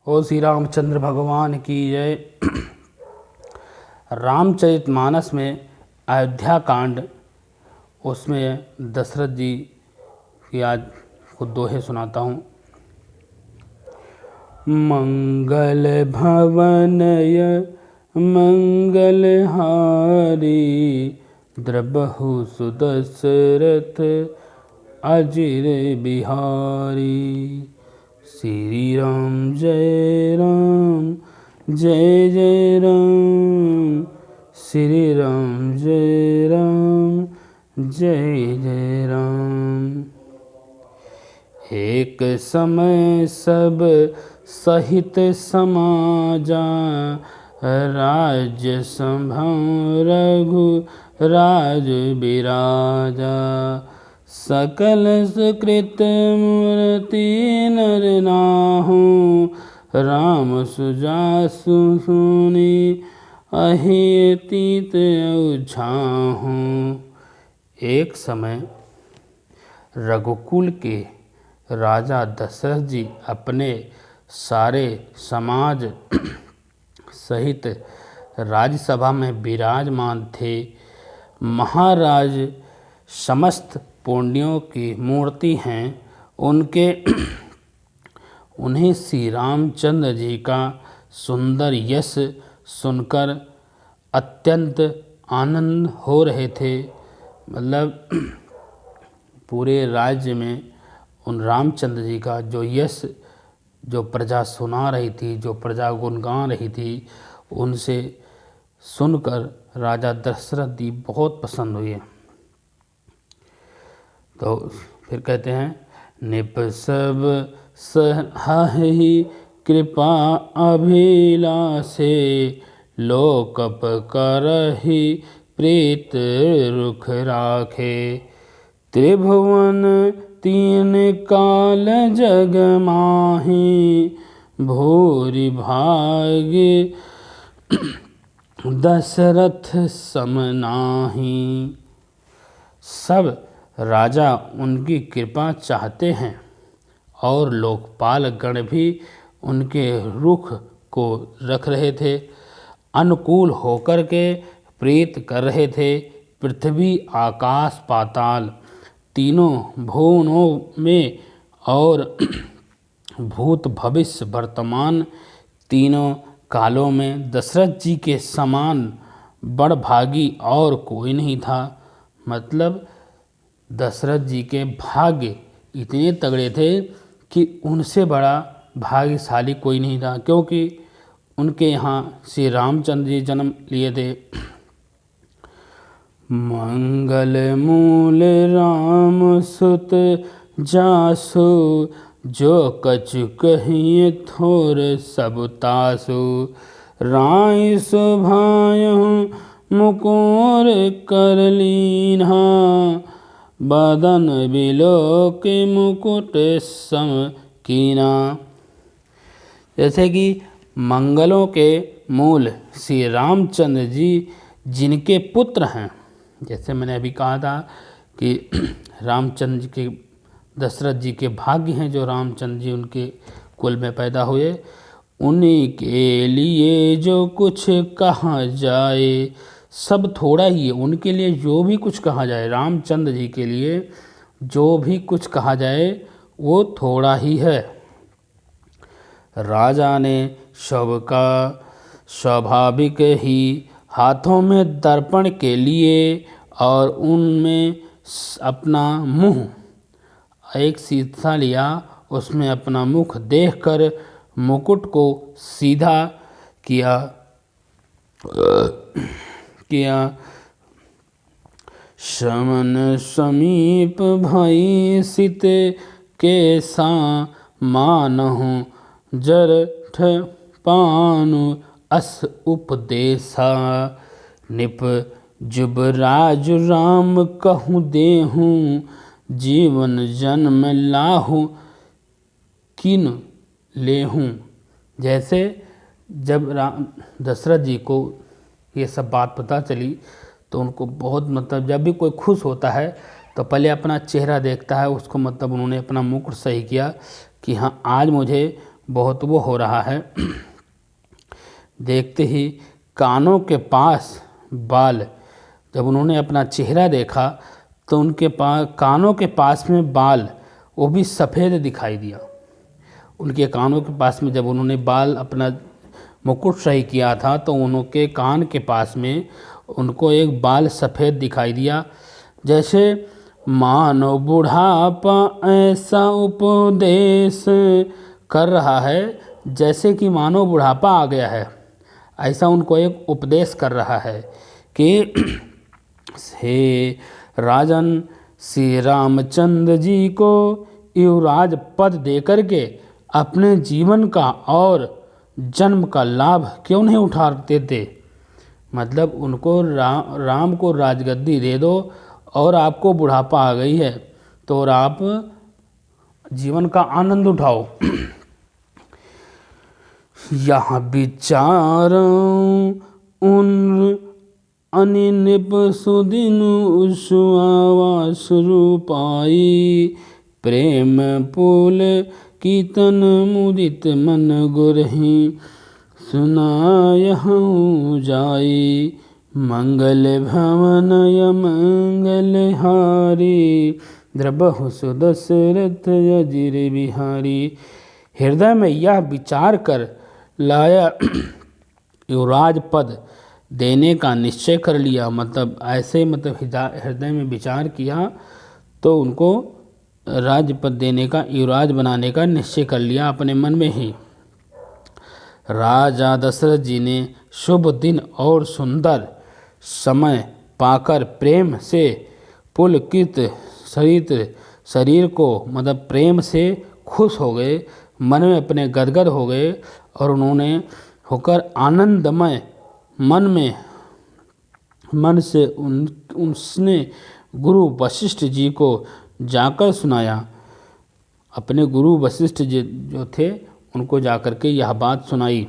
ओ श्री रामचंद्र भगवान की जय। रामचरितमानस में अयोध्या कांड, उसमें दशरथ जी की आज को दोहे सुनाता हूँ। मंगल भवनय मंगलहारी, द्रबहु सुदशरथ अजिर बिहारी। श्री राम जय जय राम, श्री राम जय जय राम। एक समय सब सहित समाजा, राज्य संभव रघु राज बिराजा। सकल सुकृत मूर्ति नर नाहु, राम सुजासु सुनी अहितीत उछाहु। एक समय रघुकुल के राजा दशरथ जी अपने सारे समाज सहित राज्यसभा में विराजमान थे। महाराज समस्त पुण्यों की मूर्ति हैं। उन्हें श्री रामचंद्र जी का सुंदर यश सुनकर अत्यंत आनंद हो रहे थे। मतलब पूरे राज्य में उन रामचंद्र जी का जो यश, जो प्रजा सुना रही थी, जो प्रजा गुणगान रही थी, उनसे सुनकर राजा दशरथ जी बहुत पसंद हुए। तो फिर कहते हैं, निप सब सहाहि कृपा अभिलाषे, लोकप करहि प्रीत रुख राखे। त्रिभुवन तीन काल जग माहि, भूरि भाग्य दशरथ सम नाहि। सब राजा उनकी कृपा चाहते हैं और लोकपाल गण भी उनके रुख को रख रहे थे, अनुकूल होकर के प्रीत कर रहे थे। पृथ्वी आकाश पाताल तीनों भुवनों में और भूत भविष्य वर्तमान तीनों कालों में दशरथ जी के समान बड़भागी और कोई नहीं था। मतलब दशरथ जी के भाग्य इतने तगड़े थे कि उनसे बड़ा भाग्यशाली कोई नहीं था, क्योंकि उनके यहाँ श्री रामचंद्र जी जन्म लिए थे। मंगल मूल राम सुत जासु, जो कछु कहिए थोर सब तासु। राय सुभायहु मुकुर कर लीन्हा, बदन बिलोक मुकुट सम कीना। जैसे कि मंगलों के मूल श्री रामचंद्र जी जिनके पुत्र हैं, जैसे मैंने अभी कहा था कि रामचंद्र जी के, दशरथ जी के भाग्य हैं जो रामचंद्र जी उनके कुल में पैदा हुए। उन्हीं के लिए जो कुछ कहा जाए, सब थोड़ा ही है। उनके लिए जो भी कुछ कहा जाए, रामचंद्र जी के लिए जो भी कुछ कहा जाए वो थोड़ा ही है। राजा ने सबका स्वाभाविक ही हाथों में दर्पण के लिए और उनमें अपना मुंह, एक शीशा लिया, उसमें अपना मुख देखकर मुकुट को सीधा किया। समन समीप भई सित के सा मानहु, जरठ पानु अस उपदेशा। निप जुबराज राम कहूँ देहूँ, जीवन जन्म लाहू किन लेहूँ। जैसे जब दशरथ जी को ये सब बात पता चली तो उनको बहुत, मतलब जब भी कोई खुश होता है तो पहले अपना चेहरा देखता है उसको, मतलब उन्होंने अपना मुकुट सही किया कि हाँ आज मुझे बहुत वो हो रहा है। देखते ही कानों के पास बाल, जब उन्होंने अपना चेहरा देखा तो उनके पास कानों के पास में बाल वो भी सफ़ेद दिखाई दिया। उनके कानों के पास में जब उन्होंने बाल अपना मुकुट सही किया था तो उनके कान के पास में उनको एक बाल सफ़ेद दिखाई दिया। जैसे मानो बुढ़ापा ऐसा उपदेश कर रहा है, जैसे कि मानो बुढ़ापा आ गया है, ऐसा उनको एक उपदेश कर रहा है कि हे राजन, श्री रामचंद्र जी को युवराज पद देकर के अपने जीवन का और जन्म का लाभ क्यों नहीं उठाते थे। मतलब उनको राम को राजगद्दी दे दो और आपको बुढ़ापा आ गई है तो और आप जीवन का आनंद उठाओ। यहाँ विचार उन अनिनिप सुदिन आवास रूपाई, प्रेम पुल कीर्तन मुदित मन गुरहि, सुनायहु जाई, मंगल भवन मंगल हारी, द्रबहु सुदशरथ अजिर बिहारी। हृदय में यह विचार कर लाया युवराज पद देने का निश्चय कर लिया। मतलब ऐसे हृदय में विचार किया तो उनको राज्य पद देने का, युवराज बनाने का निश्चय कर लिया अपने मन में ही। राजा दशरथ जी ने शुभ दिन और सुंदर समय पाकर प्रेम से पुलकित शरीर को मतलब प्रेम से खुश हो गए, मन में अपने गदगद हो गए और उन्होंने होकर आनंदमय मन से उसने गुरु वशिष्ठ जी को जाकर सुनाया। अपने गुरु वशिष्ठ जी जो थे उनको जाकर के यह बात सुनाई।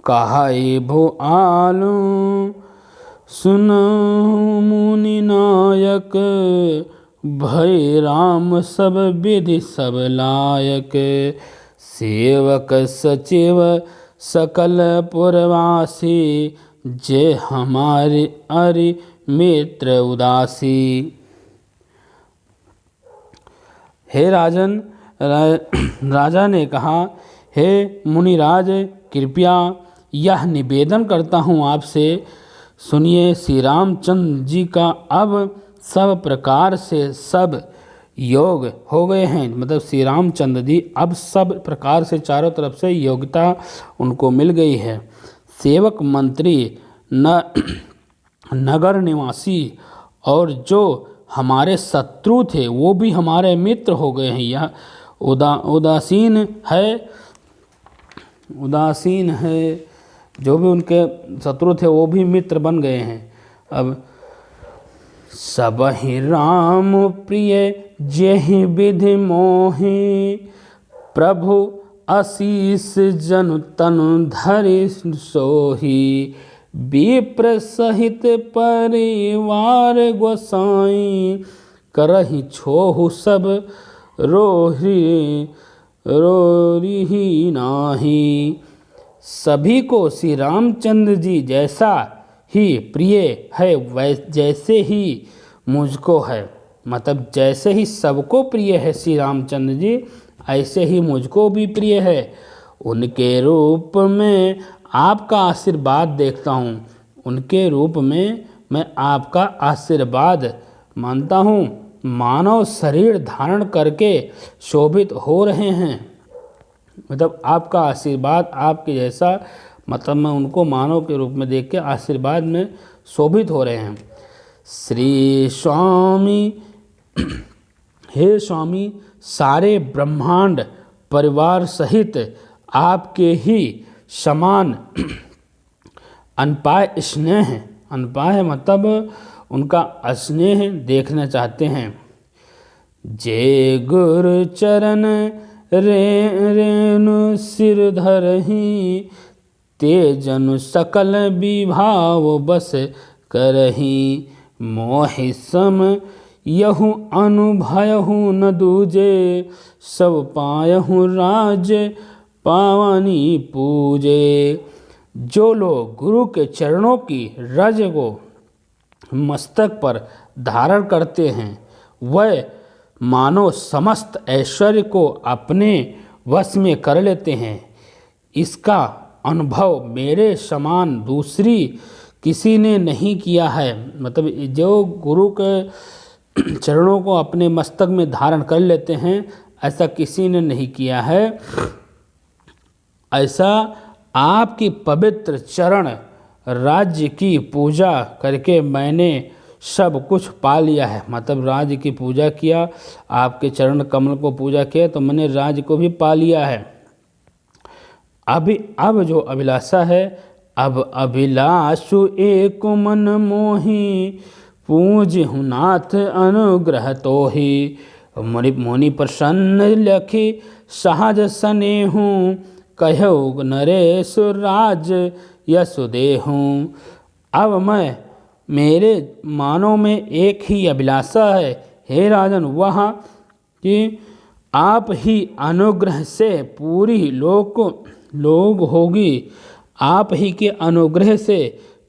कहा भो आलू सुनो मुनि नायक, भय राम सब विधि सब लायक, सेवक सचिव सकल पुरवासी, जे हमारे अरि मित्र उदासी। हे राजन, राजा ने कहा, हे मुनिराज, कृपया यह निवेदन करता हूँ आपसे, सुनिए। श्री रामचंद्र जी का अब सब प्रकार से सब योग हो गए हैं। मतलब श्री रामचंद्र जी अब सब प्रकार से चारों तरफ से योग्यता उनको मिल गई है। सेवक मंत्री नगर निवासी और जो हमारे शत्रु थे वो भी हमारे मित्र हो गए हैं। यह उदासीन है, जो भी उनके शत्रु थे वो भी मित्र बन गए हैं। अब सबहि राम प्रिय जेहि विधि मोहि, प्रभु आशीष जनु तनु धरि सोहि, विप्र सहित परिवार गोसाई, करहि छोहु सब रोहि नाही। सभी को श्री रामचंद्र जी जैसा ही प्रिय है जैसे ही मुझको है। मतलब जैसे ही सबको प्रिय है श्री रामचंद्र जी, ऐसे ही मुझको भी प्रिय है। उनके रूप में आपका आशीर्वाद देखता हूँ, उनके रूप में मैं आपका आशीर्वाद मानता हूँ। मानव शरीर धारण करके शोभित हो रहे हैं। मतलब आपका आशीर्वाद आपके जैसा, मतलब मैं उनको मानव के रूप में देख के आशीर्वाद में शोभित हो रहे हैं। श्री स्वामी, हे स्वामी, सारे ब्रह्मांड परिवार सहित आपके ही समान अनपाय स्नेह, अनपाय मतलब उनका स्नेह देखना चाहते हैं। जे गुरु चरण रेणु सिर धरहि, ते जनु सकल विभाव बस करहि, मोहि सम यहु अनुभयहु न दूजे, सब पायहु राज्य पावनी पूजे। जो लोग गुरु के चरणों की रज को मस्तक पर धारण करते हैं, वह मानो समस्त ऐश्वर्य को अपने वश में कर लेते हैं। इसका अनुभव मेरे समान दूसरी किसी ने नहीं किया है। मतलब जो गुरु के चरणों को अपने मस्तक में धारण कर लेते हैं, ऐसा किसी ने नहीं किया है। ऐसा आपकी पवित्र चरण राज्य की पूजा करके मैंने सब कुछ पा लिया है। मतलब राज्य की पूजा किया, आपके चरण कमल को पूजा किया, तो मैंने राज्य को भी पा लिया है। अब जो अभिलाषा है, अब अभिलाषु एक मन मोहि, पूज्यहु नाथ अनुग्रह तोहि। मुनि प्रसन्न लखि सहज स्नेहु, कहु नरेश राज यशु देहु। अब मेरे मानों में एक ही अभिलाषा है, हे राजन, वह कि आप ही अनुग्रह से पूरी लोग होगी, आप ही के अनुग्रह से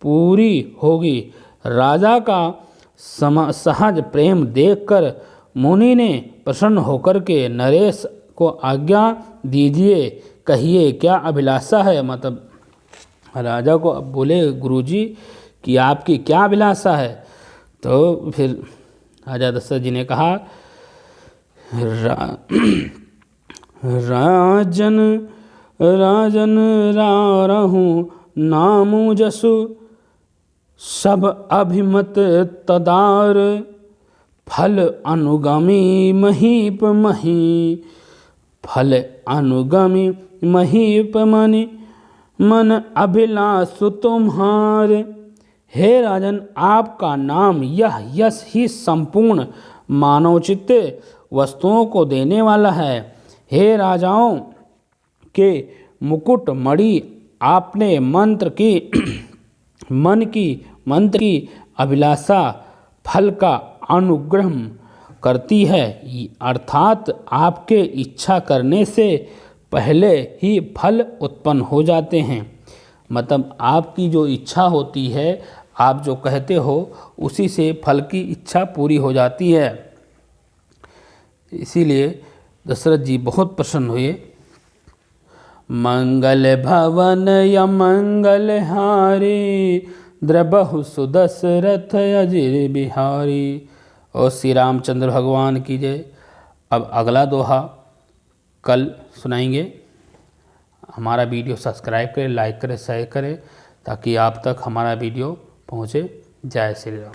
पूरी होगी। राजा का सहज प्रेम देखकर मुनि ने प्रसन्न होकर के नरेश को आज्ञा दीजिए, कहिए क्या अभिलाषा है। मतलब राजा को अब बोले, गुरुजी कि आपकी क्या अभिलाषा है। तो फिर राजा दशरथ जी ने कहा, राजन रारहु नामु जसु, सब अभिमत तदार। फल अनुगामी महीप मही, फल अनुगामी महीप मनि, मन अभिलाषु तुम्हार। हे राजन, आपका नाम यह यश ही संपूर्ण मानवचित्त वस्तुओं को देने वाला है। हे राजाओं के मुकुट मणि, आपने मंत्र की अभिलाषा फल का अनुग्रह करती है, अर्थात आपके इच्छा करने से पहले ही फल उत्पन्न हो जाते हैं। मतलब आपकी जो इच्छा होती है, आप जो कहते हो, उसी से फल की इच्छा पूरी हो जाती है। इसीलिए दशरथ जी बहुत प्रसन्न हुए। मंगल भवन या मंगल हारी, द्रबहु सुदशरथ अजिर बिहारी। और श्री रामचंद्र भगवान की जय। अब अगला दोहा कल सुनाएंगे। हमारा वीडियो सब्सक्राइब करें, लाइक करें, शेयर करें, ताकि आप तक हमारा वीडियो पहुँचे। जय श्री राम।